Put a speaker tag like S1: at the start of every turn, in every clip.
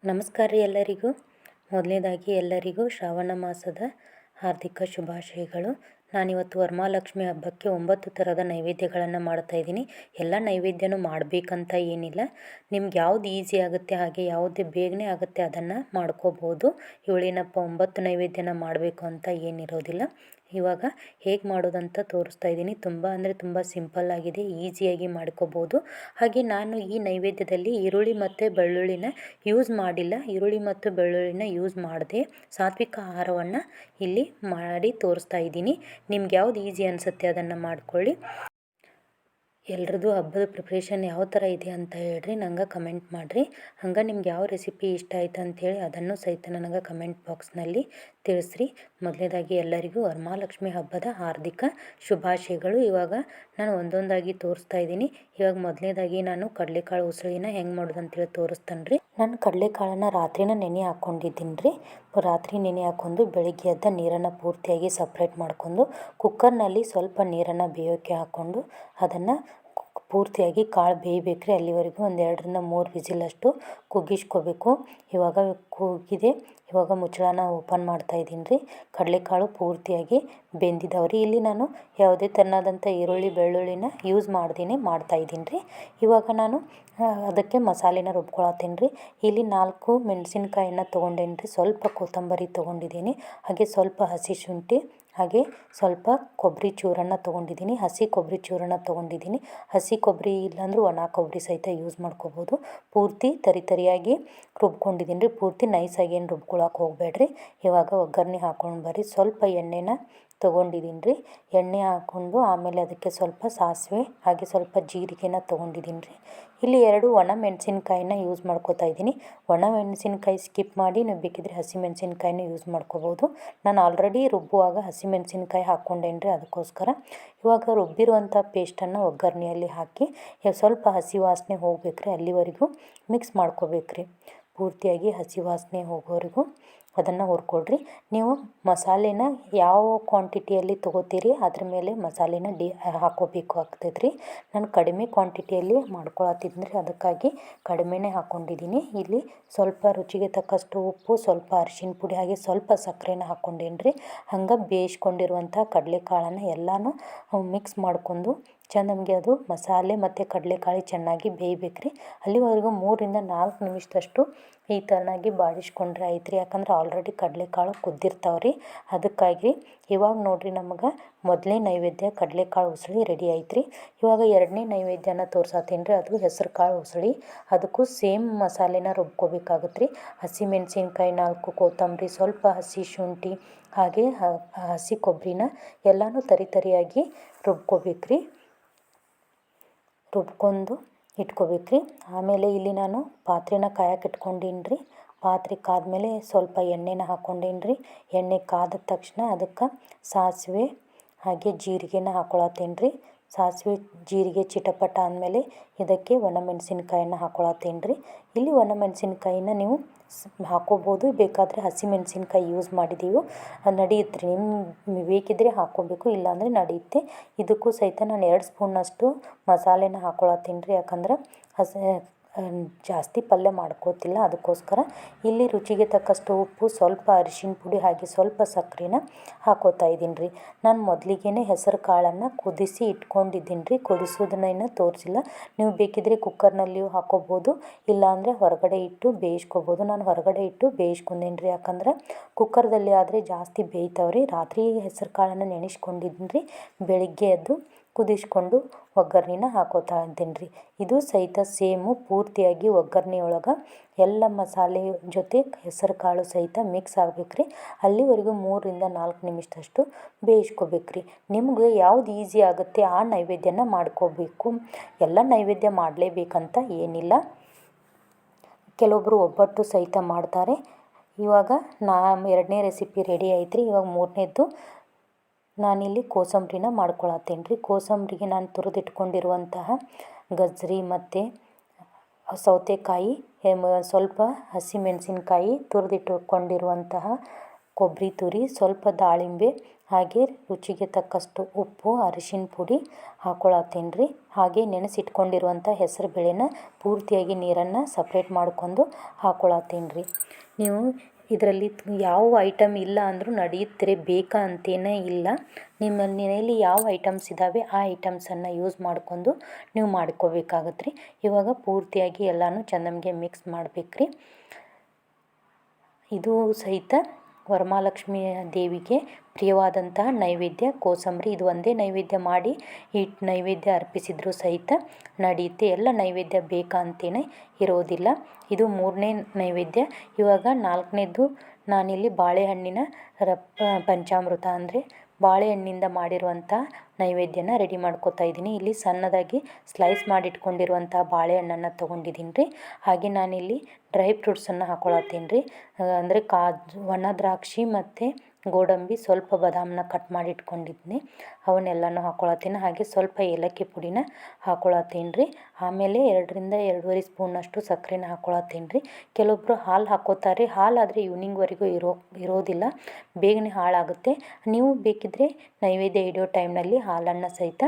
S1: ನಮಸ್ಕಾರ ರೀ ಎಲ್ಲರಿಗೂ. ಮೊದಲನೇದಾಗಿ ಎಲ್ಲರಿಗೂ ಶ್ರಾವಣ ಮಾಸದ ಹಾರ್ದಿಕ ಶುಭಾಶಯಗಳು. ನಾನಿವತ್ತು ವರಮಹಾಲಕ್ಷ್ಮಿ ಹಬ್ಬಕ್ಕೆ 9 ಥರದ ನೈವೇದ್ಯಗಳನ್ನು ಮಾಡ್ತಾಯಿದ್ದೀನಿ. ಎಲ್ಲ ನೈವೇದ್ಯನೂ ಮಾಡಬೇಕಂತ ಏನಿಲ್ಲ, ನಿಮ್ಗೆ ಯಾವ್ದು ಈಸಿ ಆಗುತ್ತೆ ಹಾಗೆ ಯಾವುದು ಬೇಗನೆ ಆಗುತ್ತೆ ಅದನ್ನು ಮಾಡ್ಕೋಬೋದು. ಇವಳೇನಪ್ಪ 9 ನೈವೇದ್ಯನ ಮಾಡಬೇಕು ಅಂತ ಏನಿರೋದಿಲ್ಲ. ಇವಾಗ ಹೇಗೆ ಮಾಡೋದಂತ ತೋರಿಸ್ತಾ ಇದ್ದೀನಿ. ತುಂಬ ಅಂದರೆ ತುಂಬ ಸಿಂಪಲ್ಲಾಗಿದೆ, ಈಸಿಯಾಗಿ ಮಾಡ್ಕೋಬೋದು. ಹಾಗೆ ನಾನು ಈ ನೈವೇದ್ಯದಲ್ಲಿ ಈರುಳ್ಳಿ ಮತ್ತು ಬೆಳ್ಳುಳ್ಳಿನ ಯೂಸ್ ಮಾಡಿಲ್ಲ. ಈರುಳ್ಳಿ ಮತ್ತು ಬೆಳ್ಳುಳ್ಳಿನ ಯೂಸ್ ಮಾಡದೆ ಸಾತ್ವಿಕ ಆಹಾರವನ್ನು ಇಲ್ಲಿ ಮಾಡಿ ತೋರಿಸ್ತಾ ಇದ್ದೀನಿ. ನಿಮ್ಗೆ ಯಾವ್ದು ಈಸಿ ಅನಿಸುತ್ತೆ ಅದನ್ನು ಮಾಡ್ಕೊಳ್ಳಿ. ಎಲ್ರದ್ದು ಹಬ್ಬದ ಪ್ರಿಪ್ರೇಷನ್ ಯಾವ ಥರ ಇದೆ ಅಂತ ಹೇಳ್ರಿ, ನಂಗೆ ಕಮೆಂಟ್ ಮಾಡಿರಿ. ಹಂಗೆ ನಿಮ್ಗೆ ಯಾವ ರೆಸಿಪಿ ಇಷ್ಟ ಆಯ್ತು ಅಂಥೇಳಿ ಅದನ್ನು ಸಹಿತ ನನಗೆ ಕಮೆಂಟ್ ಬಾಕ್ಸ್ನಲ್ಲಿ ತಿಳಿಸ್ರಿ. ಮೊದಲನೇದಾಗಿ ಎಲ್ಲರಿಗೂ ವರಮಹಾಲಕ್ಷ್ಮಿ ಹಬ್ಬದ ಹಾರ್ದಿಕ ಶುಭಾಶಯಗಳು. ಇವಾಗ ನಾನು ಒಂದೊಂದಾಗಿ ತೋರಿಸ್ತಾ ಇದ್ದೀನಿ. ಇವಾಗ ಮೊದಲನೇದಾಗಿ ನಾನು ಕಡಲೆಕಾಳು ಉಸಳಿನ ಹೆಂಗೆ ಮಾಡೋದು ಅಂತೇಳಿ ತೋರಿಸ್ತಾನೆ ರೀ. ನಾನು ಕಡಲೆಕಾಳನ್ನು ರಾತ್ರಿನ ನೆನೆ ಹಾಕ್ಕೊಂಡಿದ್ದೀನಿ ರೀ. ರಾತ್ರಿ ನೆನೆ ಹಾಕ್ಕೊಂಡು ಬೆಳಿಗ್ಗೆ ಎದ್ದ ನೀರನ್ನು ಪೂರ್ತಿಯಾಗಿ ಸಪ್ರೇಟ್ ಮಾಡ್ಕೊಂಡು ಕುಕ್ಕರ್ನಲ್ಲಿ ಸ್ವಲ್ಪ ನೀರನ್ನು ಬೇಯೋಕ್ಕೆ ಹಾಕ್ಕೊಂಡು ಅದನ್ನು ಪೂರ್ತಿಯಾಗಿ ಕಾಳು ಬೇಯಬೇಕು ರೀ. ಅಲ್ಲಿವರೆಗೂ ಒಂದು 2ರಿಂದ 3 ವಿಸಿಲಷ್ಟು ಕುಗ್ಗಿಸ್ಕೋಬೇಕು. ಇವಾಗ ಕೂಗಿದೆ. ಇವಾಗ ಮುಚ್ಚಳನ ಓಪನ್ ಮಾಡ್ತಾಯಿದ್ದೀನಿ ರೀ. ಕಡಲೆಕಾಳು ಪೂರ್ತಿಯಾಗಿ ಬೆಂದಿದ್ದಾವೆ ರೀ. ಇಲ್ಲಿ ನಾನು ಯಾವುದೇ ಥರನಾದಂಥ ಈರುಳ್ಳಿ ಬೆಳ್ಳುಳ್ಳಿನ ಯೂಸ್ ಮಾಡ್ದೇ ಮಾಡ್ತಾಯಿದ್ದೀನಿ ರೀ. ಇವಾಗ ನಾನು ಅದಕ್ಕೆ ಮಸಾಲೆನ ರುಬ್ಕೊಳತ್ತೀನಿ ರೀ. ಇಲ್ಲಿ 4 ಮೆಣಸಿನ್ಕಾಯಿನ ತೊಗೊಂಡೇನಿ ರೀ. ಸ್ವಲ್ಪ ಕೊತ್ತಂಬರಿ ತೊಗೊಂಡಿದ್ದೀನಿ, ಹಾಗೆ ಸ್ವಲ್ಪ ಹಸಿ ಶುಂಠಿ, ಹಾಗೆ ಸ್ವಲ್ಪ ಕೊಬ್ಬರಿ ಚೂರನ್ನು ತೊಗೊಂಡಿದ್ದೀನಿ. ಹಸಿ ಕೊಬ್ಬರಿ ಚೂರನ್ನು ತೊಗೊಂಡಿದ್ದೀನಿ. ಹಸಿ ಕೊಬ್ಬರಿ ಇಲ್ಲಾಂದ್ರೂ ಒಣ ಕೊಬ್ಬರಿ ಸಹಿತ ಯೂಸ್ ಮಾಡ್ಕೋಬೋದು. ಪೂರ್ತಿ ತರಿಯಾಗಿ ರುಬ್ಕೊಂಡಿದ್ದೀನಿ ರೀ. ಪೂರ್ತಿ ನೈಸಾಗಿ ಏನು ರುಬ್ಕೊಳಕ್ಕೆ ಹೋಗಬೇಡ್ರಿ. ಇವಾಗ ಒಗ್ಗರಣೆ ಹಾಕ್ಕೊಂಡು ಬರ್ರಿ. ಸ್ವಲ್ಪ ಎಣ್ಣೆನ ತೊಗೊಂಡಿದ್ದೀನಿ ರೀ. ಎಣ್ಣೆ ಹಾಕ್ಕೊಂಡು ಆಮೇಲೆ ಅದಕ್ಕೆ ಸ್ವಲ್ಪ ಸಾಸಿವೆ ಹಾಗೆ ಸ್ವಲ್ಪ ಜೀರಿಗೆನ ತೊಗೊಂಡಿದ್ದೀನಿ ರೀ. ಇಲ್ಲಿ 2 ಒಣ ಮೆಣಸಿನ್ಕಾಯಿನ ಯೂಸ್ ಮಾಡ್ಕೋತಾ ಇದ್ದೀನಿ. ಒಣ ಮೆಣಸಿನ್ಕಾಯಿ ಸ್ಕಿಪ್ ಮಾಡಿ ನೀವು ಬೇಕಿದ್ರೆ ಹಸಿ ಮೆಣಸಿನ್ಕಾಯಿನ ಯೂಸ್ ಮಾಡ್ಕೋಬೋದು. ನಾನು ಆಲ್ರೆಡಿ ರುಬ್ಬುವಾಗ ಹಸಿ ಮೆಣಸಿನ್ಕಾಯಿ ಹಾಕ್ಕೊಂಡೇನಿ ರೀ, ಅದಕ್ಕೋಸ್ಕರ. ಇವಾಗ ರುಬ್ಬಿರುವಂಥ ಪೇಸ್ಟನ್ನು ಒಗ್ಗರಣೆಯಲ್ಲಿ ಹಾಕಿ ಸ್ವಲ್ಪ ಹಸಿ ವಾಸನೆ ಹೋಗ್ಬೇಕು ರೀ, ಅಲ್ಲಿವರೆಗೂ ಮಿಕ್ಸ್ ಮಾಡ್ಕೋಬೇಕು ರೀ. ಪೂರ್ತಿಯಾಗಿ ಹಸಿ ವಾಸನೆ ಹೋಗೋವರೆಗೂ ಅದನ್ನು ಹುರ್ಕೊಳ್ರಿ. ನೀವು ಮಸಾಲೆನ ಯಾವ ಕ್ವಾಂಟಿಟಿಯಲ್ಲಿ ತೊಗೋತೀರಿ ಅದ್ರ ಮೇಲೆ ಮಸಾಲೆನ ಹಾಕ್ಕೋಬೇಕು ಆಗ್ತದೆ ರೀ. ನಾನು ಕಡಿಮೆ ಕ್ವಾಂಟಿಟಿಯಲ್ಲಿ ಮಾಡ್ಕೊಳತ್ತಿದ್ದೀನಿ ರೀ, ಅದಕ್ಕಾಗಿ ಕಡಿಮೆನೇ ಹಾಕ್ಕೊಂಡಿದ್ದೀನಿ. ಇಲ್ಲಿ ಸ್ವಲ್ಪ ರುಚಿಗೆ ತಕ್ಕಷ್ಟು ಉಪ್ಪು, ಸ್ವಲ್ಪ ಅರಿಶಿನ ಪುಡಿ, ಹಾಗೆ ಸ್ವಲ್ಪ ಸಕ್ಕರೆನ ಹಾಕ್ಕೊಂಡೇನಿ ರೀ. ಹಂಗೆ ಬೇಯಿಸ್ಕೊಂಡಿರುವಂಥ ಕಡಲೆಕಾಳನ್ನು ಎಲ್ಲನೂ ಮಿಕ್ಸ್ ಮಾಡ್ಕೊಂಡು ನಮಗೆ ಅದು ಮಸಾಲೆ ಮತ್ತು ಕಡಲೆಕಾಳು ಚೆನ್ನಾಗಿ ಬೇಯಬೇಕು ರೀ. ಅಲ್ಲಿವರೆಗೂ 3ರಿಂದ 4 ನಿಮಿಷದಷ್ಟು ಈ ಥರನಾಗಿ ಬಾಡಿಸ್ಕೊಂಡ್ರೆ ಆಯ್ತು ರೀ. ಯಾಕಂದ್ರೆ ಆಲ್ರೆಡಿ ಕಡಲೆಕಾಳು ಕುದ್ದಿರ್ತಾವೆ ರೀ, ಅದಕ್ಕಾಗಿ. ಇವಾಗ ನೋಡಿರಿ, ನಮಗೆ ಮೊದಲನೇ ನೈವೇದ್ಯ ಕಡಲೆಕಾಳು ಉಸಳಿ ರೆಡಿ ಆಯ್ತು ರೀ. ಇವಾಗ 2ನೇ ನೈವೇದ್ಯನ ತೋರ್ಸತ್ತೀನಿ ರೀ. ಅದು ಹೆಸರು ಕಾಳು ಉಸಳಿ. ಅದಕ್ಕೂ ಸೇಮ್ ಮಸಾಲೆನ ರುಬ್ಕೋಬೇಕಾಗುತ್ತೆ ರೀ. ಹಸಿ ಮೆಣಸಿನ್ಕಾಯಿ 4, ಕೊತ್ತಂಬರಿ, ಸ್ವಲ್ಪ ಹಸಿ ಶುಂಠಿ, ಹಾಗೆ ಹಸಿ ಕೊಬ್ಬರಿನ ಎಲ್ಲನೂ ತರಿಯಾಗಿ ರುಬ್ಕೋಬೇಕು ರೀ. ರುಬ್ಕೊಂಡು ಇಟ್ಕೋಬೇಕು ರೀ. ಆಮೇಲೆ ಇಲ್ಲಿ ನಾನು ಪಾತ್ರೆನ ಕಾಯಕ್ಕೆ ಇಟ್ಕೊಂಡೀನಿ ರೀ. ಪಾತ್ರೆ ಕಾದ್ಮೇಲೆ ಸ್ವಲ್ಪ ಎಣ್ಣೆನ ಹಾಕ್ಕೊಂಡೀನಿ ರೀ. ಎಣ್ಣೆ ಕಾದ ತಕ್ಷಣ ಅದಕ್ಕೆ ಸಾಸಿವೆ ಹಾಗೆ ಜೀರಿಗೆನ ಹಾಕ್ಕೊಳತ್ತೀನಿ ರೀ. ಸಾಸಿವೆ ಜೀರಿಗೆ ಚಿಟಪಟ ಅಂದಮೇಲೆ ಇದಕ್ಕೆ ಒಣಮೆಣಸಿನ್ಕಾಯನ್ನು ಹಾಕ್ಕೊಳತ್ತೀನಿ ರೀ. ಇಲ್ಲಿ ಒಣಮೆಣಸಿನ್ಕಾಯಿನ ನೀವು ಹಾಕ್ಕೋಬೋದು, ಬೇಕಾದರೆ ಹಸಿಮೆಣಸಿನ್ಕಾಯಿ ಯೂಸ್ ಮಾಡಿದ್ದೀವಿ ನಡೆಯುತ್ತೆ ರೀ. ನಿಮ್ಗೆ ಬೇಕಿದ್ದರೆ ಹಾಕ್ಕೋಬೇಕು, ಇಲ್ಲಾಂದರೆ ನಡೆಯುತ್ತೆ. ಇದಕ್ಕೂ ಸಹಿತ ನಾನು 2 ಸ್ಪೂನಷ್ಟು ಮಸಾಲೆನ ಹಾಕ್ಕೊಳತ್ತೀನಿ ರೀ. ಯಾಕಂದ್ರೆ ಜಾಸ್ತಿ ಪಲ್ಯ ಮಾಡ್ಕೋತಿಲ್ಲ, ಅದಕ್ಕೋಸ್ಕರ. ಇಲ್ಲಿ ರುಚಿಗೆ ತಕ್ಕಷ್ಟು ಉಪ್ಪು, ಸ್ವಲ್ಪ ಅರಿಶಿನ ಪುಡಿ, ಹಾಗೆ ಸ್ವಲ್ಪ ಸಕ್ಕರೆನ ಹಾಕೋತಾ ಇದ್ದೀನಿ ರೀ. ನಾನು ಮೊದಲಿಗೆ ಹೆಸರು ಕಾಳನ್ನು ಕುದಿಸಿ ಇಟ್ಕೊಂಡಿದ್ದೀನಿ ರೀ. ಕುದಿಸೋದನ್ನ ತೋರಿಸಿಲ್ಲ. ನೀವು ಬೇಕಿದ್ರೆ ಕುಕ್ಕರ್ನಲ್ಲಿಯೂ ಹಾಕ್ಕೋಬೋದು, ಇಲ್ಲಾಂದರೆ ಹೊರಗಡೆ ಇಟ್ಟು ಬೇಯಿಸ್ಕೋಬೋದು. ನಾನು ಹೊರಗಡೆ ಇಟ್ಟು ಬೇಯಿಸ್ಕೊಂಡೇನಿ ರೀ. ಯಾಕಂದ್ರೆ ಕುಕ್ಕರ್ದಲ್ಲಿ ಆದರೆ ಜಾಸ್ತಿ ಬೇಯ್ತಾವೆ ರೀ. ರಾತ್ರಿ ಹೆಸರು ಕಾಳನ್ನು ನೆನೆಸ್ಕೊಂಡಿದ್ದೀನಿ ರೀ. ಬೆಳಿಗ್ಗೆ ಎದ್ದು ಕುದಿಸ್ಕೊಂಡು ಒಗ್ಗರಣೆನ ಹಾಕೋತಾ ಇದ್ದೀನಿ ರೀ. ಇದು ಸಹಿತ ಸೇಮು ಪೂರ್ತಿಯಾಗಿ ಒಗ್ಗರಣೆಯೊಳಗೆ ಎಲ್ಲ ಮಸಾಲೆ ಜೊತೆ ಹೆಸರು ಕಾಳು ಸಹಿತ ಮಿಕ್ಸ್ ಆಗ್ಬೇಕು ರೀ. ಅಲ್ಲಿವರೆಗೂ 3ರಿಂದ 4 ನಿಮಿಷದಷ್ಟು ಬೇಯಿಸ್ಕೋಬೇಕು ರೀ. ನಿಮ್ಗೆ ಯಾವ್ದು ಈಸಿ ಆಗುತ್ತೆ ಆ ನೈವೇದ್ಯನ ಮಾಡ್ಕೋಬೇಕು. ಎಲ್ಲ ನೈವೇದ್ಯ ಮಾಡಲೇಬೇಕಂತ ಏನಿಲ್ಲ. ಕೆಲವೊಬ್ಬರು ಒಬ್ಬಟ್ಟು ಸಹಿತ ಮಾಡ್ತಾರೆ. ಇವಾಗ 2ನೇ ರೆಸಿಪಿ ರೆಡಿ ಆಯ್ತು ರೀ. ಇವಾಗ 3ನೇದ್ದು ನಾನಿಲ್ಲಿ ಕೋಸಂಬರಿನ ಮಾಡ್ಕೊಳತ್ತೀನಿ ರೀ. ಕೋಸಂಬರಿಗೆ ನಾನು ತುರಿದಿಟ್ಕೊಂಡಿರುವಂತಹ ಗಜ್ಜರಿ ಮತ್ತು ಸೌತೆಕಾಯಿ, ಸ್ವಲ್ಪ ಹಸಿಮೆಣಸಿನ್ಕಾಯಿ, ತುರಿದಿಟ್ಟುಕೊಂಡಿರುವಂತಹ ಕೊಬ್ಬರಿ ತುರಿ, ಸ್ವಲ್ಪ ದಾಳಿಂಬೆ, ಹಾಗೆ ರುಚಿಗೆ ತಕ್ಕಷ್ಟು ಉಪ್ಪು, ಅರಿಶಿನ ಪುಡಿ ಹಾಕ್ಕೊಳತ್ತೀನಿ ರೀ. ಹಾಗೆ ನೆನೆಸಿಟ್ಕೊಂಡಿರುವಂಥ ಹೆಸರು ಬೇಳೆನ ಪೂರ್ತಿಯಾಗಿ ನೀರನ್ನು ಸಪ್ರೇಟ್ ಮಾಡ್ಕೊಂಡು ಹಾಕ್ಕೊಳತ್ತೀನಿ ರೀ. ನೀವು ಇದರಲ್ಲಿ ಯಾವ ಐಟಮ್ ಇಲ್ಲ ಅಂದರೂ ನಡೆಯುತ್ತೆ, ಬೇಕಾ ಅಂತೇನೇ ಇಲ್ಲ. ನಿಮ್ಮ ಮನೆಯಲ್ಲಿ ಯಾವ ಐಟಮ್ಸ್ ಇದ್ದಾವೆ ಆ ಐಟಮ್ಸನ್ನು ಯೂಸ್ ಮಾಡ್ಕೊಂಡು ನೀವು ಮಾಡ್ಕೋಬೇಕಾಗತ್ತೆ ರೀ. ಇವಾಗ ಪೂರ್ತಿಯಾಗಿ ಎಲ್ಲನೂ ಚೆನ್ನಾಗಿ ಮಿಕ್ಸ್ ಮಾಡ್ಬೇಕು ರೀ. ಇದು ಸಹಿತ ವರಮಹಾಲಕ್ಷ್ಮಿ ದೇವಿಗೆ ಪ್ರಿಯವಾದಂತಹ ನೈವೇದ್ಯ ಕೋಸಂಬರಿ. ಇದು ಒಂದೇ ನೈವೇದ್ಯ ಮಾಡಿ ಈ ನೈವೇದ್ಯ ಅರ್ಪಿಸಿದರೂ ಸಹಿತ ನಡೆಯುತ್ತೆ. ಎಲ್ಲ ನೈವೇದ್ಯ ಬೇಕಾ ಅಂತೇನೆ ಇರೋದಿಲ್ಲ. ಇದು 3ನೇ ನೈವೇದ್ಯ. ಇವಾಗ 4ನೇದು ನಾನಿಲ್ಲಿ ಬಾಳೆಹಣ್ಣಿನ ಪಂಚಾಮೃತ ಅಂದರೆ ಬಾಳೆಹಣ್ಣಿಂದ ಮಾಡಿರುವಂಥ ನೈವೇದ್ಯನ ರೆಡಿ ಮಾಡ್ಕೊತಾ ಇದ್ದೀನಿ. ಇಲ್ಲಿ ಸಣ್ಣದಾಗಿ ಸ್ಲೈಸ್ ಮಾಡಿಟ್ಕೊಂಡಿರುವಂಥ ಬಾಳೆಹಣ್ಣನ್ನು ತೊಗೊಂಡಿದ್ದೀನಿ ರೀ. ಹಾಗೆ ನಾನಿಲ್ಲಿ ಡ್ರೈ ಫ್ರೂಟ್ಸನ್ನು ಹಾಕ್ಕೊಳತ್ತೀನಿ ರೀ. ಅಂದರೆ ಕಾಜು, ಒಣ ದ್ರಾಕ್ಷಿ ಮತ್ತು ಗೋಡಂಬಿ, ಸ್ವಲ್ಪ ಬಾದಾಮನ್ನ ಕಟ್ ಮಾಡಿ ಇಟ್ಕೊಂಡಿದ್ದೀನಿ, ಅವನ್ನೆಲ್ಲನೂ ಹಾಕ್ಕೊಳತ್ತೀನಿ. ಹಾಗೆ ಸ್ವಲ್ಪ ಏಲಕ್ಕಿ ಪುಡಿನ ಹಾಕ್ಕೊಳತ್ತೀನಿ ರೀ. ಆಮೇಲೆ 2ರಿಂದ 2.5 ಸ್ಪೂನಷ್ಟು ಸಕ್ಕರೆನ ಹಾಕ್ಕೊಳತ್ತೀನಿ ರೀ. ಕೆಲವೊಬ್ಬರು ಹಾಲು ಹಾಕ್ಕೋತಾರೆ. ಹಾಲಾದರೆ ಈವ್ನಿಂಗ್ವರೆಗೂ ಇರೋದಿಲ್ಲ, ಬೇಗನೆ ಹಾಳಾಗುತ್ತೆ. ನೀವು ಬೇಕಿದ್ದರೆ ನೈವೇದ್ಯ ಇಡೋ ಟೈಮ್ನಲ್ಲಿ ಹಾಲನ್ನು ಸಹಿತ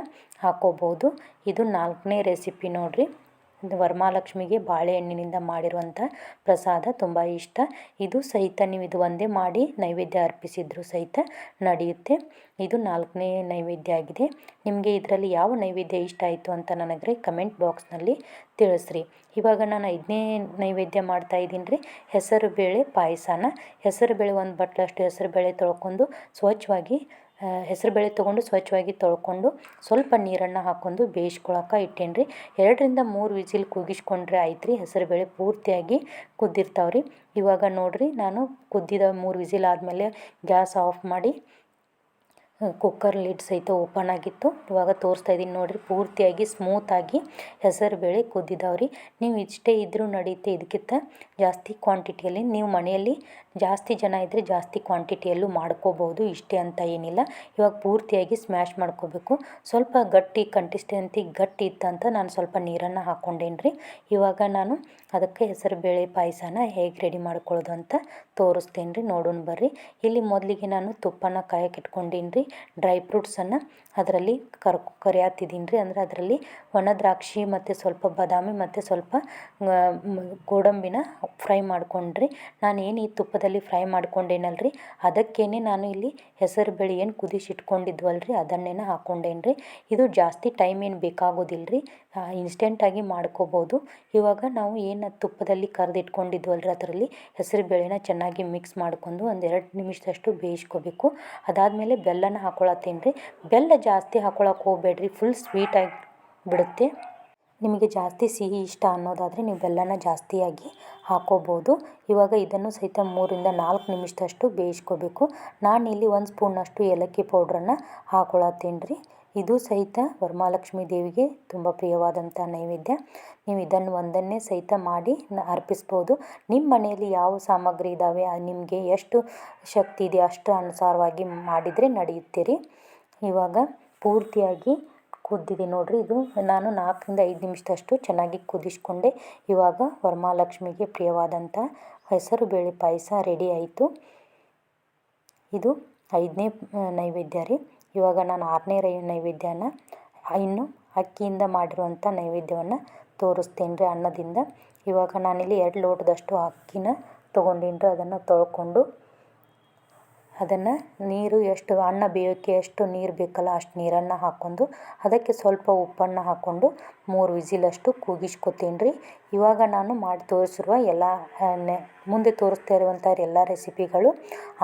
S1: ಹಾಕ್ಕೋಬೋದು. ಇದು 4ನೇ ರೆಸಿಪಿ ನೋಡಿರಿ. ವರಮಹಾಲಕ್ಷ್ಮಿಗೆ ಬಾಳೆಹಣ್ಣಿನಿಂದ ಮಾಡಿರುವಂಥ ಪ್ರಸಾದ ತುಂಬ ಇಷ್ಟ. ಇದು ಸಹಿತ ನೀವು ಇದು ಒಂದೇ ಮಾಡಿ ನೈವೇದ್ಯ ಅರ್ಪಿಸಿದರೂ ಸಹಿತ ನಡೆಯುತ್ತೆ. ಇದು 4ನೇ ನೈವೇದ್ಯ ಆಗಿದೆ. ನಿಮಗೆ ಇದರಲ್ಲಿ ಯಾವ ನೈವೇದ್ಯ ಇಷ್ಟ ಆಯಿತು ಅಂತ ನನಗೆ ಕಮೆಂಟ್ ಬಾಕ್ಸ್ನಲ್ಲಿ ತಿಳಿಸ್ರಿ. ಇವಾಗ ನಾನು 5ನೇ ನೈವೇದ್ಯ ಮಾಡ್ತಾಯಿದ್ದೀನಿ ರೀ. ಹೆಸರು ಬೇಳೆ ಪಾಯಸನ. ಹೆಸರು ಬೇಳೆ 1 ಬಟ್ಲಷ್ಟು ಹೆಸರು ಬೇಳೆ ತೊಳ್ಕೊಂಡು ಸ್ವಚ್ಛವಾಗಿ ಹೆಸರು ಬೇಳೆ ತೊಗೊಂಡು ಸ್ವಚ್ಛವಾಗಿ ತೊಳ್ಕೊಂಡು ಸ್ವಲ್ಪ ನೀರನ್ನು ಹಾಕ್ಕೊಂಡು ಬೇಯಿಸ್ಕೊಳಕ್ಕೆ ಇಟ್ಟೇನಿ ರೀ. 2ರಿಂದ 3 ವಿಸಿಲ್ ಕೂಗಿಸ್ಕೊಂಡ್ರೆ ಆಯ್ತು ರೀ. ಹೆಸರು ಬೇಳೆ ಪೂರ್ತಿಯಾಗಿ ಕುದ್ದಿರ್ತಾವೆ ರೀ. ಇವಾಗ ನೋಡಿರಿ, ನಾನು ಕುದ್ದಿದ 3 ವಿಸಿಲ್ ಆದಮೇಲೆ ಗ್ಯಾಸ್ ಆಫ್ ಮಾಡಿ ಕುಕ್ಕರ್ ಲಿಡ್ ಸಹಿತ ಓಪನ್ ಆಗಿತ್ತು. ಇವಾಗ ತೋರಿಸ್ತಾ ಇದ್ದೀನಿ ನೋಡಿರಿ, ಪೂರ್ತಿಯಾಗಿ ಸ್ಮೂತಾಗಿ ಹೆಸರು ಬೇಳೆ ಕುದ್ದಿದ್ದಾವೆ ರೀ. ನೀವು ಇಷ್ಟೇ ಇದ್ದರೂ ನಡೆಯುತ್ತೆ. ಇದಕ್ಕಿಂತ ಜಾಸ್ತಿ ಕ್ವಾಂಟಿಟಿಯಲ್ಲಿ ನೀವು ಮನೆಯಲ್ಲಿ ಜಾಸ್ತಿ ಜನ ಇದ್ದರೆ ಜಾಸ್ತಿ ಕ್ವಾಂಟಿಟಿಯಲ್ಲೂ ಮಾಡ್ಕೋಬೋದು, ಇಷ್ಟೇ ಅಂತ ಏನಿಲ್ಲ. ಇವಾಗ ಪೂರ್ತಿಯಾಗಿ ಸ್ಮ್ಯಾಶ್ ಮಾಡ್ಕೋಬೇಕು. ಸ್ವಲ್ಪ ಗಟ್ಟಿ ಕನ್ಸಿಸ್ಟೆನ್ಸಿ ಗಟ್ಟಿ ಇತ್ತಂತ ನಾನು ಸ್ವಲ್ಪ ನೀರನ್ನು ಹಾಕ್ಕೊಂಡೇನಿ ರೀ. ಇವಾಗ ನಾನು ಅದಕ್ಕೆ ಹೆಸರು ಬೇಳೆ ಪಾಯಸನ ಹೇಗೆ ರೆಡಿ ಮಾಡ್ಕೊಳ್ಳೋದು ಅಂತ ತೋರಿಸ್ತೇನೆ ರೀ. ನೋಡೋಣ ಬರ್ರಿ. ಇಲ್ಲಿ ಮೊದಲಿಗೆ ನಾನು ತುಪ್ಪನ ಕಾಯಕ್ಕೆ ಇಟ್ಕೊಂಡೀನಿ ರೀ. ಡ್ರೈ ಫ್ರೂಟ್ಸನ್ನು ಅದರಲ್ಲಿ ಕರಿಯಾತಿದ್ದೀನಿ ರೀ. ಅಂದರೆ ಅದರಲ್ಲಿ ಒಣ ದ್ರಾಕ್ಷಿ ಮತ್ತು ಸ್ವಲ್ಪ ಬಾದಾಮಿ ಮತ್ತು ಸ್ವಲ್ಪ ಗೋಡಂಬಿನ ಫ್ರೈ ಮಾಡ್ಕೊಂಡ್ರಿ. ನಾನು ಏನು ಈ ತುಪ್ಪದಲ್ಲಿ ಫ್ರೈ ಮಾಡ್ಕೊಂಡೇನಲ್ರಿ, ಅದಕ್ಕೇನೆ ನಾನು ಇಲ್ಲಿ ಹೆಸರು ಬೇಳೆ ಏನು ಕುದಿಸಿಟ್ಕೊಂಡಿದ್ವಲ್ರಿ ಅದನ್ನೇನ ಹಾಕ್ಕೊಂಡೇನಿ ರೀ. ಇದು ಜಾಸ್ತಿ ಟೈಮ್ ಏನು ಬೇಕಾಗೋದಿಲ್ಲ ರೀ, ಇನ್ಸ್ಟೆಂಟಾಗಿ ಮಾಡ್ಕೋಬೋದು. ಇವಾಗ ನಾವು ಏನು ತುಪ್ಪದಲ್ಲಿ ಕರೆದಿಟ್ಕೊಂಡಿದ್ವಲ್ರಿ ಅದರಲ್ಲಿ ಹೆಸರು ಬೇಳೆನ ಚೆನ್ನಾಗಿ ಮಿಕ್ಸ್ ಮಾಡ್ಕೊಂಡು ಒಂದು 2 ನಿಮಿಷದಷ್ಟು ಬೇಯಿಸ್ಕೋಬೇಕು. ಅದಾದಮೇಲೆ ಬೆಲ್ಲನ ಹಾಕ್ಕೊಳತ್ತೀನಿ ರೀ. ಬೆಲ್ಲ ಜಾಸ್ತಿ ಹಾಕ್ಕೊಳಕ್ಕೆ ಹೋಗಬೇಡ್ರಿ, ಫುಲ್ ಸ್ವೀಟಾಗಿ ಬಿಡುತ್ತೆ. ನಿಮಗೆ ಜಾಸ್ತಿ ಸಿಹಿ ಇಷ್ಟ ಅನ್ನೋದಾದರೆ ನೀವು ಬೆಲ್ಲನ ಜಾಸ್ತಿಯಾಗಿ ಹಾಕ್ಕೋಬೋದು. ಇವಾಗ ಇದನ್ನು ಸಹಿತ 3ರಿಂದ 4 ನಿಮಿಷದಷ್ಟು ಬೇಯಿಸ್ಕೋಬೇಕು. ನಾನಿಲ್ಲಿ 1 ಸ್ಪೂನಷ್ಟು ಏಲಕ್ಕಿ ಪೌಡ್ರನ್ನು ಹಾಕ್ಕೊಳತ್ತೀನಿ ರೀ. ಇದು ಸಹಿತ ವರಮಹಾಲಕ್ಷ್ಮಿ ದೇವಿಗೆ ತುಂಬ ಪ್ರಿಯವಾದಂಥ ನೈವೇದ್ಯ. ನೀವು ಇದನ್ನು ಒಂದನ್ನೇ ಸಹಿತ ಮಾಡಿ ಅರ್ಪಿಸ್ಬೋದು. ನಿಮ್ಮ ಮನೆಯಲ್ಲಿ ಯಾವ ಸಾಮಗ್ರಿ ಇದ್ದಾವೆ, ನಿಮಗೆ ಎಷ್ಟು ಶಕ್ತಿ ಇದೆ ಅಷ್ಟು ಅನುಸಾರವಾಗಿ ಮಾಡಿದರೆ ನಡೆಯುತ್ತೆ ರೀ. ಇವಾಗ ಪೂರ್ತಿಯಾಗಿ ಕುದ್ದಿದೆ ನೋಡಿರಿ. ಇದು ನಾನು 4ರಿಂದ 5 ನಿಮಿಷದಷ್ಟು ಚೆನ್ನಾಗಿ ಕುದಿಸ್ಕೊಂಡೆ. ಇವಾಗ ವರಮಹಾಲಕ್ಷ್ಮಿಗೆ ಪ್ರಿಯವಾದಂಥ ಹೆಸರು ಬೇಳೆ ಪಾಯಸ ರೆಡಿ ಆಯಿತು. ಇದು 5ನೇ ನೈವೇದ್ಯ ರೀ. ಇವಾಗ ನಾನು 6ನೇ ನೈವೇದ್ಯನ ಇನ್ನು ಅಕ್ಕಿಯಿಂದ ಮಾಡಿರುವಂಥ ನೈವೇದ್ಯವನ್ನು ತೋರಿಸ್ತೇನೆ ರೀ, ಅನ್ನದಿಂದ. ಇವಾಗ ನಾನಿಲ್ಲಿ 2 ಲೋಟದಷ್ಟು ಅಕ್ಕಿನ ತೊಗೊಂಡೀನಿ ರೀ. ಅದನ್ನು ತೊಳ್ಕೊಂಡು ಅದನ್ನು ನೀರು ಎಷ್ಟು ಅನ್ನ ಬೇಯೋಕ್ಕೆ ಎಷ್ಟು ನೀರು ಬೇಕಲ್ಲ ಅಷ್ಟು ನೀರನ್ನು ಹಾಕ್ಕೊಂಡು ಅದಕ್ಕೆ ಸ್ವಲ್ಪ ಉಪ್ಪನ್ನು ಹಾಕ್ಕೊಂಡು 3 ವಿಸಿಲಷ್ಟು ಕೂಗಿಸ್ಕೊತೀನಿ ರೀ. ಇವಾಗ ನಾನು ಮಾಡಿ ತೋರಿಸಿರುವ ಎಲ್ಲ ಮುಂದೆ ತೋರಿಸ್ತಾ ಇರುವಂಥ ಎಲ್ಲ ರೆಸಿಪಿಗಳು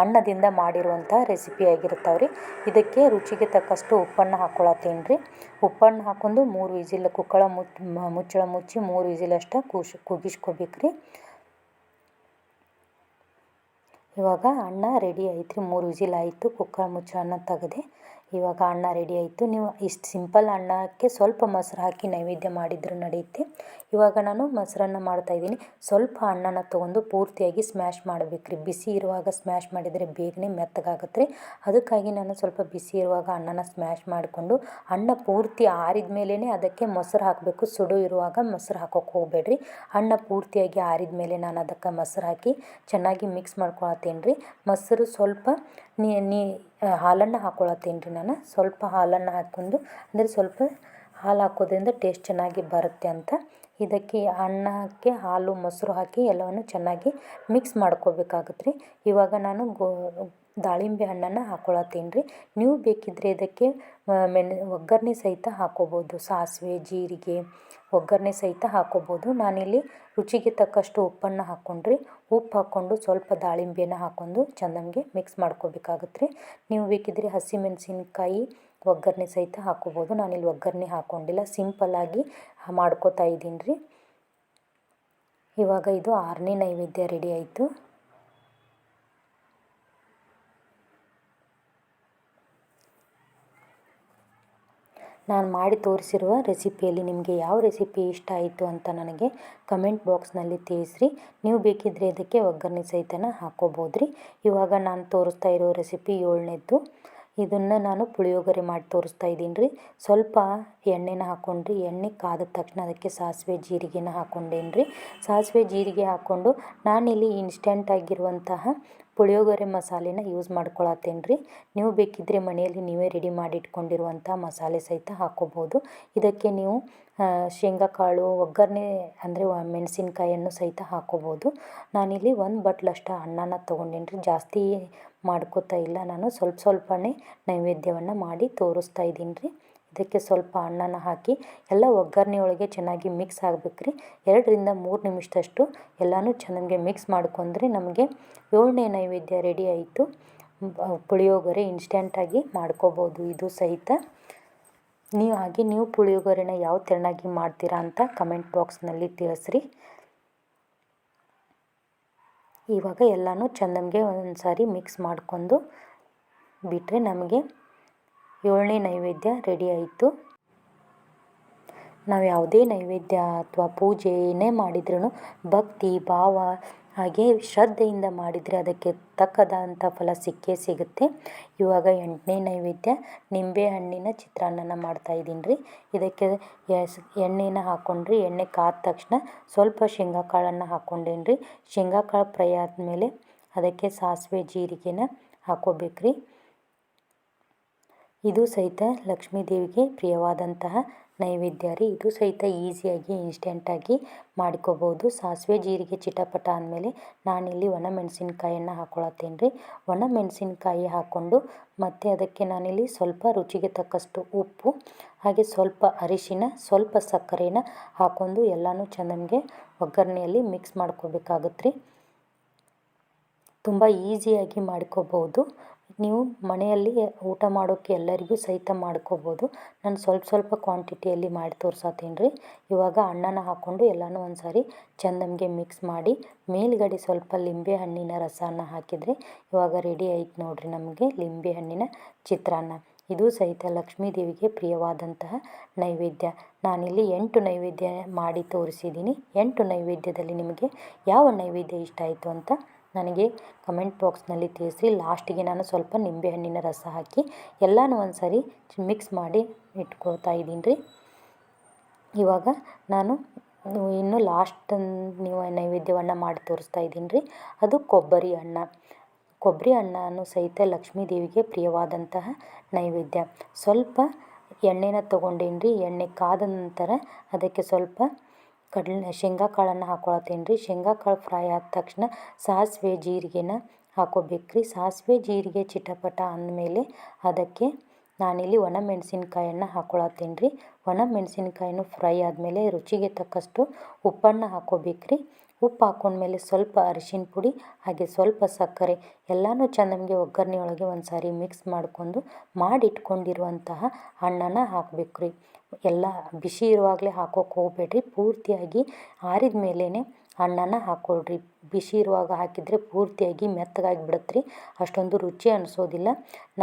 S1: ಅನ್ನದಿಂದ ಮಾಡಿರುವಂಥ ರೆಸಿಪಿ ಆಗಿರ್ತಾವೆ ರೀ. ಇದಕ್ಕೆ ರುಚಿಗೆ ತಕ್ಕಷ್ಟು ಉಪ್ಪನ್ನು ಹಾಕ್ಕೊಳತ್ತೀನಿ ರೀ. ಉಪ್ಪನ್ನು ಹಾಕ್ಕೊಂಡು 3 ವಿಸಿಲ್ ಮುಚ್ಚಳ ಮುಚ್ಚಿ 3 ವಿಸಿಲಷ್ಟು ಕೂಗಿಸ್ಕೋಬೇಕು ರೀ. ಇವಾಗ ಅನ್ನ ರೆಡಿ ಆಯ್ತು ರೀ. 3 ವಿಸಿಲ್ ಆಯಿತು. ಕುಕ್ಕರ್ ಮುಚ್ಚಳನ ತೆಗೆದೆ. ಇವಾಗ ಅನ್ನ ರೆಡಿ ಆಯಿತು. ನೀವು ಇಷ್ಟು ಸಿಂಪಲ್ ಅನ್ನಕ್ಕೆ ಸ್ವಲ್ಪ ಮೊಸರು ಹಾಕಿ ನೈವೇದ್ಯ ಮಾಡಿದರೂ ನಡೆಯುತ್ತೆ. ಇವಾಗ ನಾನು ಮೊಸರನ್ನ ಮಾಡ್ತಾಯಿದ್ದೀನಿ. ಸ್ವಲ್ಪ ಅನ್ನನ ತೊಗೊಂಡು ಪೂರ್ತಿಯಾಗಿ ಸ್ಮ್ಯಾಶ್ ಮಾಡಬೇಕ್ರಿ. ಬಿಸಿ ಇರುವಾಗ ಸ್ಮ್ಯಾಶ್ ಮಾಡಿದರೆ ಬೇಗನೆ ಮೆತ್ತಗಾಗತ್ತೆ ರೀ. ಅದಕ್ಕಾಗಿ ನಾನು ಸ್ವಲ್ಪ ಬಿಸಿ ಇರುವಾಗ ಅನ್ನನ ಸ್ಮ್ಯಾಶ್ ಮಾಡಿಕೊಂಡು ಅನ್ನ ಪೂರ್ತಿ ಆರಿದ ಮೇಲೇ ಅದಕ್ಕೆ ಮೊಸರು ಹಾಕಬೇಕು. ಸುಡು ಇರುವಾಗ ಮೊಸರು ಹಾಕೋಕೆ ಹೋಗಬೇಡ್ರಿ. ಅನ್ನ ಪೂರ್ತಿಯಾಗಿ ಆರಿದ ಮೇಲೆ ನಾನು ಅದಕ್ಕೆ ಮೊಸರು ಹಾಕಿ ಚೆನ್ನಾಗಿ ಮಿಕ್ಸ್ ಮಾಡ್ಕೊಳತ್ತೇನೆ ರೀ. ಮೊಸರು ಸ್ವಲ್ಪ ಹಾಲನ್ನು ಹಾಕ್ಕೊಳತ್ತೇನೆ ರೀ. ನಾನು ಸ್ವಲ್ಪ ಹಾಲನ್ನು ಹಾಕ್ಕೊಂಡು, ಅಂದರೆ ಸ್ವಲ್ಪ ಹಾಲು ಹಾಕೋದ್ರಿಂದ ಟೇಸ್ಟ್ ಚೆನ್ನಾಗಿ ಬರುತ್ತೆ ಅಂತ. ಇದಕ್ಕೆ ಅನ್ನಕ್ಕೆ ಹಾಲು ಮೊಸರು ಹಾಕಿ ಎಲ್ಲವನ್ನು ಚೆನ್ನಾಗಿ ಮಿಕ್ಸ್ ಮಾಡ್ಕೋಬೇಕಾಗತ್ತೆ ರೀ. ಇವಾಗ ನಾನು ದಾಳಿಂಬೆ ಹಣ್ಣನ್ನು ಹಾಕ್ಕೊಳತ್ತೀನಿ ರೀ. ನೀವು ಬೇಕಿದ್ದರೆ ಇದಕ್ಕೆ ಒಗ್ಗರಣೆ ಸಹಿತ ಹಾಕ್ಕೋಬೋದು. ಸಾಸಿವೆ, ಜೀರಿಗೆ ಒಗ್ಗರಣೆ ಸಹಿತ ಹಾಕ್ಕೋಬೋದು. ನಾನಿಲ್ಲಿ ರುಚಿಗೆ ತಕ್ಕಷ್ಟು ಉಪ್ಪನ್ನು ಹಾಕ್ಕೊಂಡ್ರಿ. ಉಪ್ಪು ಹಾಕ್ಕೊಂಡು ಸ್ವಲ್ಪ ದಾಳಿಂಬೆನ ಹಾಕ್ಕೊಂಡು ಚೆಂದಂಗೆ ಮಿಕ್ಸ್ ಮಾಡ್ಕೋಬೇಕಾಗತ್ತೆ ರೀ. ನೀವು ಬೇಕಿದ್ದರೆ ಹಸಿಮೆಣಸಿನ್ಕಾಯಿ ಒಗ್ಗರಣೆ ಸಹಿತ ಹಾಕ್ಕೋಬೋದು. ನಾನಿಲ್ಲಿ ಒಗ್ಗರಣೆ ಹಾಕ್ಕೊಂಡಿಲ್ಲ, ಸಿಂಪಲ್ಲಾಗಿ ಮಾಡ್ಕೋತಾ ಇದ್ದೀನಿ ರೀ. ಇವಾಗ ಇದು 6ನೇ ನೈವೇದ್ಯ ರೆಡಿ ಆಯಿತು. ನಾನು ಮಾಡಿ ತೋರಿಸಿರುವ ರೆಸಿಪಿಯಲ್ಲಿ ನಿಮಗೆ ಯಾವ ರೆಸಿಪಿ ಇಷ್ಟ ಆಯಿತು ಅಂತ ನನಗೆ ಕಮೆಂಟ್ ಬಾಕ್ಸ್ನಲ್ಲಿ ತಿಳಿಸ್ರಿ. ನೀವು ಬೇಕಿದ್ದರೆ ಇದಕ್ಕೆ ಒಗ್ಗರಣೆ ಸಹಿತನ ಹಾಕ್ಕೋಬೋದು ರೀ. ಇವಾಗ ನಾನು ತೋರಿಸ್ತಾ ಇರೋ ರೆಸಿಪಿ 7ನೇದ್ದು. ಇದನ್ನು ನಾನು ಪುಳಿಯೋಗರೆ ಮಾಡಿ ತೋರಿಸ್ತಾ ಇದ್ದೀನಿ ರೀ. ಸ್ವಲ್ಪ ಎಣ್ಣೆನ ಹಾಕ್ಕೊಂಡ್ರಿ. ಎಣ್ಣೆ ಕಾದ ತಕ್ಷಣ ಅದಕ್ಕೆ ಸಾಸಿವೆ ಜೀರಿಗೆನ ಹಾಕ್ಕೊಂಡೇನಿ ರೀ. ಸಾಸಿವೆ ಜೀರಿಗೆ ಹಾಕ್ಕೊಂಡು ನಾನಿಲ್ಲಿ ಇನ್ಸ್ಟೆಂಟ್ ಆಗಿರುವಂತಹ ಪುಳಿಯೋಗರೆ ಮಸಾಲೆನ ಯೂಸ್ ಮಾಡ್ಕೊಳತ್ತೇನೆ ರೀ. ನೀವು ಬೇಕಿದ್ದರೆ ಮನೆಯಲ್ಲಿ ನೀವೇ ರೆಡಿ ಮಾಡಿ ಇಟ್ಕೊಂಡಿರುವಂಥ ಮಸಾಲೆ ಸಹಿತ ಹಾಕ್ಕೋಬೋದು. ಇದಕ್ಕೆ ನೀವು ಶೇಂಗಾ ಕಾಳು ಒಗ್ಗರಣೆ ಅಂದರೆ ಮೆಣಸಿನ್ಕಾಯನ್ನು ಸಹಿತ ಹಾಕ್ಕೋಬೋದು. ನಾನಿಲ್ಲಿ 1 ಬಟ್ಲಷ್ಟು ಅನ್ನನ ತೊಗೊಂಡೇನಿ ರೀ. ಜಾಸ್ತಿ ಮಾಡ್ಕೋತಾ ಇಲ್ಲ, ನಾನು ಸ್ವಲ್ಪನೇ ನೈವೇದ್ಯವನ್ನು ಮಾಡಿ ತೋರಿಸ್ತಾ ಇದ್ದೀನಿ ರೀ. ಇದಕ್ಕೆ ಸ್ವಲ್ಪ ಅನ್ನನ ಹಾಕಿ ಎಲ್ಲ ಒಗ್ಗರಣೆ ಒಳಗೆ ಚೆನ್ನಾಗಿ ಮಿಕ್ಸ್ ಆಗಬೇಕು ರೀ. 2ರಿಂದ 3 ನಿಮಿಷದಷ್ಟು ಎಲ್ಲನೂ ಚೆನ್ನಾಗಿ ಮಿಕ್ಸ್ ಮಾಡ್ಕೊಂಡ್ರೆ ನಮಗೆ 7ನೇ ನೈವೇದ್ಯ ರೆಡಿ ಆಯಿತು. ಪುಳಿಯೋಗರೆ ಇನ್ಸ್ಟೆಂಟಾಗಿ ಮಾಡ್ಕೋಬೋದು ಇದು ಸಹಿತ. ನೀವು ಪುಳಿಯೋಗರೆನ ಯಾವ ತೆರನಾಗಿ ಮಾಡ್ತೀರಾ ಅಂತ ಕಮೆಂಟ್ ಬಾಕ್ಸ್ನಲ್ಲಿ ತಿಳಿಸ್ರಿ. ಇವಾಗ ಎಲ್ಲನೂ ಚೆಂದಂಗೆ ಒಂದು ಸಾರಿ ಮಿಕ್ಸ್ ಮಾಡ್ಕೊಂಡು ಬಿಟ್ಟರೆ ನಮಗೆ 7ನೇ ನೈವೇದ್ಯ ರೆಡಿ ಆಯಿತು. ನಾವು ಯಾವುದೇ ನೈವೇದ್ಯ ಅಥವಾ ಪೂಜೆ ಏನೇ ಮಾಡಿದ್ರೂ ಭಕ್ತಿ ಭಾವ ಹಾಗೆ ಶ್ರದ್ಧೆಯಿಂದ ಮಾಡಿದರೆ ಅದಕ್ಕೆ ತಕ್ಕದಂಥ ಫಲ ಸಿಕ್ಕೇ ಸಿಗುತ್ತೆ. ಇವಾಗ 8ನೇ ನೈವೇದ್ಯ ನಿಂಬೆಹಣ್ಣಿನ ಚಿತ್ರಾನ್ನನ ಮಾಡ್ತಾಯಿದ್ದೀನಿ ರೀ. ಇದಕ್ಕೆ ಎಣ್ಣೆನ ಹಾಕ್ಕೊಂಡ್ರಿ. ಎಣ್ಣೆ ಕಾದ ತಕ್ಷಣ ಸ್ವಲ್ಪ ಶೇಂಗಾ ಕಾಳನ್ನು ಹಾಕ್ಕೊಂಡೇನಿ ರೀ. ಶೇಂಗಾ ಕಾಳು ಫ್ರೈ ಆದಮೇಲೆ ಅದಕ್ಕೆ ಸಾಸಿವೆ ಜೀರಿಗೆನ ಹಾಕ್ಕೋಬೇಕ್ರಿ. ಇದು ಸಹಿತ ಲಕ್ಷ್ಮೀ ದೇವಿಗೆ ಪ್ರಿಯವಾದಂತಹ ನೈವೇದ್ಯ ರೀ. ಇದು ಸಹಿತ ಈಸಿಯಾಗಿ ಇನ್ಸ್ಟೆಂಟಾಗಿ ಮಾಡ್ಕೋಬೋದು. ಸಾಸಿವೆ ಜೀರಿಗೆ ಚಿಟಪಟ ಅಂದಮೇಲೆ ನಾನಿಲ್ಲಿ ಒಣಮೆಣಸಿನ್ಕಾಯನ್ನು ಹಾಕ್ಕೊಳತ್ತೇನೆ ರೀ. ಒಣಮೆಣಸಿನ್ಕಾಯಿ ಹಾಕ್ಕೊಂಡು ಮತ್ತು ಅದಕ್ಕೆ ನಾನಿಲ್ಲಿ ಸ್ವಲ್ಪ ರುಚಿಗೆ ತಕ್ಕಷ್ಟು ಉಪ್ಪು ಹಾಗೆ ಸ್ವಲ್ಪ ಅರಿಶಿನ ಸ್ವಲ್ಪ ಸಕ್ಕರೆನ ಹಾಕ್ಕೊಂಡು ಎಲ್ಲನೂ ಚೆನ್ನಾಗಿ ಒಗ್ಗರಣೆಯಲ್ಲಿ ಮಿಕ್ಸ್ ಮಾಡ್ಕೋಬೇಕಾಗತ್ತೆ ರೀ. ತುಂಬ ಈಸಿಯಾಗಿ ಮಾಡ್ಕೋಬೋದು. ನೀವು ಮನೆಯಲ್ಲಿ ಊಟ ಮಾಡೋಕ್ಕೆ ಎಲ್ಲರಿಗೂ ಸಹಿತ ಮಾಡ್ಕೋಬೋದು. ನಾನು ಸ್ವಲ್ಪ ಕ್ವಾಂಟಿಟಿಯಲ್ಲಿ ಮಾಡಿ ತೋರ್ಸತ್ತೀನಿ ರೀ. ಇವಾಗ ಅನ್ನನ ಹಾಕ್ಕೊಂಡು ಎಲ್ಲನೂ ಒಂದು ಸಾರಿ ಚೆಂದಂಗೆ ಮಿಕ್ಸ್ ಮಾಡಿ ಮೇಲ್ಗಡೆ ಸ್ವಲ್ಪ ಲಿಂಬೆ ಹಣ್ಣಿನ ರಸನ ಹಾಕಿದರೆ ಇವಾಗ ರೆಡಿ ಆಯ್ತು ನೋಡಿರಿ ನಮಗೆ ಲಿಂಬೆ ಹಣ್ಣಿನ ಚಿತ್ರಾನ್ನ. ಇದು ಸಹಿತ ಲಕ್ಷ್ಮೀ ದೇವಿಗೆ ಪ್ರಿಯವಾದಂತಹ ನೈವೇದ್ಯ. ನಾನಿಲ್ಲಿ 8 ನೈವೇದ್ಯ ಮಾಡಿ ತೋರಿಸಿದ್ದೀನಿ. 8 ನೈವೇದ್ಯದಲ್ಲಿ ನಿಮಗೆ ಯಾವ ನೈವೇದ್ಯ ಇಷ್ಟ ಆಯಿತು ಅಂತ ನನಗೆ ಕಮೆಂಟ್ ಬಾಕ್ಸ್ನಲ್ಲಿ ತಿಳಿಸಿ. ಲಾಸ್ಟಿಗೆ ನಾನು ಸ್ವಲ್ಪ ನಿಂಬೆಹಣ್ಣಿನ ರಸ ಹಾಕಿ ಎಲ್ಲನೂ ಒಂದು ಸಾರಿ ಮಿಕ್ಸ್ ಮಾಡಿ ಇಟ್ಕೊಳ್ತಾ ಇದ್ದೀನಿ ರೀ. ಇವಾಗ ನಾನು ಇನ್ನು ಲಾಸ್ಟ್ ನೀವು ನೈವೇದ್ಯವನ್ನು ಮಾಡಿ ತೋರಿಸ್ತಾ ಇದ್ದೀನಿ ರೀ. ಅದು ಕೊಬ್ಬರಿ ಅನ್ನನೂ ಸಹಿತ ಲಕ್ಷ್ಮೀ ದೇವಿಗೆ ಪ್ರಿಯವಾದಂತಹ ನೈವೇದ್ಯ. ಸ್ವಲ್ಪ ಎಣ್ಣೆನ ತೊಗೊಂಡೇನಿ ರೀ. ಎಣ್ಣೆ ಕಾದ ನಂತರ ಅದಕ್ಕೆ ಸ್ವಲ್ಪ ಶೇಂಗಾ ಕಾಳನ್ನು ಹಾಕ್ಕೊಳತ್ತೇನೆ ರೀ. ಶೇಂಗಾ ಕಾಳು ಫ್ರೈ ಆದ ತಕ್ಷಣ ಸಾಸಿವೆ ಜೀರಿಗೆನ ಹಾಕ್ಕೋಬೇಕ್ರಿ. ಸಾಸಿವೆ ಜೀರಿಗೆ ಚಿಟಪಟ ಅಂದಮೇಲೆ ಅದಕ್ಕೆ ನಾನಿಲ್ಲಿ ಒಣಮೆಣಸಿನ್ಕಾಯನ್ನು ಹಾಕ್ಕೊಳತ್ತೇನೆ ರೀ. ಒಣಮೆಣಸಿನ್ಕಾಯಿನೂ ಫ್ರೈ ಆದಮೇಲೆ ರುಚಿಗೆ ತಕ್ಕಷ್ಟು ಉಪ್ಪನ್ನು ಹಾಕ್ಕೋಬೇಕ್ರಿ. ಉಪ್ಪು ಹಾಕ್ಕೊಂಡ್ಮೇಲೆ ಸ್ವಲ್ಪ ಅರಿಶಿನ ಪುಡಿ ಹಾಗೆ ಸ್ವಲ್ಪ ಸಕ್ಕರೆ ಎಲ್ಲನೂ ಚೆನ್ನಾಗಿ ಒಗ್ಗರಣೆ ಒಳಗೆ ಒಂದು ಸಾರಿ ಮಿಕ್ಸ್ ಮಾಡ್ಕೊಂಡು ಮಾಡಿಟ್ಕೊಂಡಿರುವಂತಹ ಅನ್ನನ ಹಾಕಬೇಕು ರೀ. ಎಲ್ಲ ಬಿಸಿ ಇರುವಾಗಲೇ ಹಾಕೋಕೆ ಹೋಗಬೇಡ್ರಿ. ಪೂರ್ತಿಯಾಗಿ ಆರಿದ ಮೇಲೇ ಅನ್ನನ ಹಾಕ್ಕೊಳ್ರಿ. ಬಿಸಿ ಇರುವಾಗ ಹಾಕಿದರೆ ಪೂರ್ತಿಯಾಗಿ ಮೆತ್ತಗಾಗಿ ಬಿಡತ್ರಿ, ಅಷ್ಟೊಂದು ರುಚಿ ಅನಿಸೋದಿಲ್ಲ.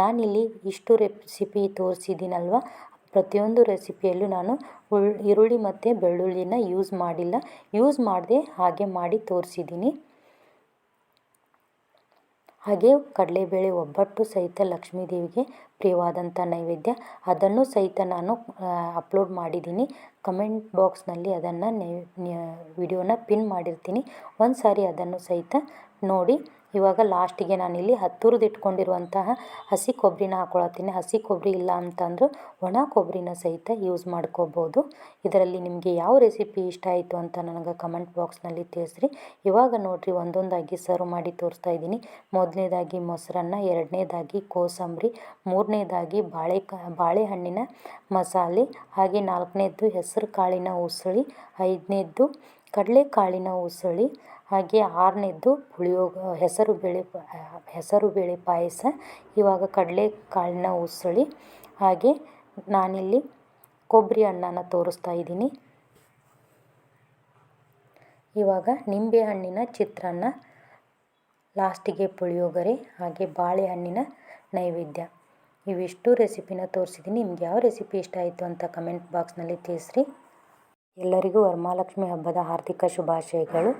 S1: ನಾನಿಲ್ಲಿ ಇಷ್ಟು ರೆಸಿಪಿ ತೋರಿಸಿದ್ದೀನಲ್ವ, ಪ್ರತಿಯೊಂದು ರೆಸಿಪಿಯಲ್ಲೂ ನಾನು ಈರುಳ್ಳಿ ಮತ್ತು ಬೆಳ್ಳುಳ್ಳಿನ ಯೂಸ್ ಮಾಡಿಲ್ಲ, ಯೂಸ್ ಮಾಡದೆ ಹಾಗೆ ಮಾಡಿ ತೋರಿಸಿದ್ದೀನಿ. ಹಾಗೆ ಕಡಲೆಬೇಳೆ ಒಬ್ಬಟ್ಟು ಸಹಿತ ಲಕ್ಷ್ಮೀ ದೇವಿಗೆ ಪ್ರಿಯವಾದಂಥ ನೈವೇದ್ಯ, ಅದನ್ನು ಸಹಿತ ನಾನು ಅಪ್ಲೋಡ್ ಮಾಡಿದ್ದೀನಿ. ಕಮೆಂಟ್ ಬಾಕ್ಸ್ನಲ್ಲಿ ಅದನ್ನು ವಿಡಿಯೋನ ಪಿನ್ ಮಾಡಿರ್ತೀನಿ, ಒಂದು ಸಾರಿ ಅದನ್ನು ಸಹಿತ ನೋಡಿ. ಇವಾಗ ಲಾಸ್ಟಿಗೆ ನಾನಿಲ್ಲಿ ಹುರಿದಿಟ್ಕೊಂಡಿರುವಂತಹ ಹಸಿ ಕೊಬ್ಬರಿನ ಹಾಕ್ಕೊಳತ್ತೀನಿ. ಹಸಿ ಕೊಬ್ಬರಿ ಇಲ್ಲ ಅಂತಂದರೂ ಒಣ ಕೊಬ್ಬರಿನ ಸಹಿತ ಯೂಸ್ ಮಾಡ್ಕೋಬೋದು. ಇದರಲ್ಲಿ ನಿಮಗೆ ಯಾವ ರೆಸಿಪಿ ಇಷ್ಟ ಆಯಿತು ಅಂತ ನನಗೆ ಕಮೆಂಟ್ ಬಾಕ್ಸ್ನಲ್ಲಿ ತಿಳಿಸ್ರಿ. ಇವಾಗ ನೋಡಿರಿ, ಒಂದೊಂದಾಗಿ ಸರ್ವ್ ಮಾಡಿ ತೋರಿಸ್ತಾ ಇದ್ದೀನಿ. ಮೊದಲನೇದಾಗಿ ಮೊಸರನ್ನ, ಎರಡನೇದಾಗಿ ಕೋಸಂಬರಿ, ಮೂರನೇದಾಗಿ ಬಾಳೆಹಣ್ಣಿನ ಮಸಾಲೆ, ಹಾಗೆ ನಾಲ್ಕನೇದು ಹೆಸರು ಕಾಳಿನ ಉಸುಳಿ, ಐದನೇದ್ದು ಕಡಲೆಕಾಳಿನ ಉಸುಳಿ, ಹಾಗೆ ಆರನೇದ್ದು ಹೆಸರುಬೇಳೆ ಪಾಯಸ. ಇವಾಗ ಕಡಲೆಕಾಳಿನ ಉಸುಳಿ, ಹಾಗೆ ನಾನಿಲ್ಲಿ ಕೊಬ್ಬರಿ ಅನ್ನನ ತೋರಿಸ್ತಾ ಇದ್ದೀನಿ. ಇವಾಗ ನಿಂಬೆಹಣ್ಣಿನ ಚಿತ್ರಾನ್ನ, ಲಾಸ್ಟಿಗೆ ಪುಳಿಯೋಗರೆ, ಹಾಗೆ ಬಾಳೆಹಣ್ಣಿನ ನೈವೇದ್ಯ. ಇವಿಷ್ಟು ರೆಸಿಪಿನ ತೋರಿಸಿದ್ದೀನಿ. ನಿಮ್ಗೆ ಯಾವ ರೆಸಿಪಿ ಇಷ್ಟ ಆಯಿತು ಅಂತ ಕಮೆಂಟ್ ಬಾಕ್ಸ್ನಲ್ಲಿ ತಿಳಿಸ್ರಿ. ಎಲ್ಲರಿಗೂ ವರಮಹಾಲಕ್ಷ್ಮಿ ಹಬ್ಬದ ಹಾರ್ದಿಕ ಶುಭಾಶಯಗಳು.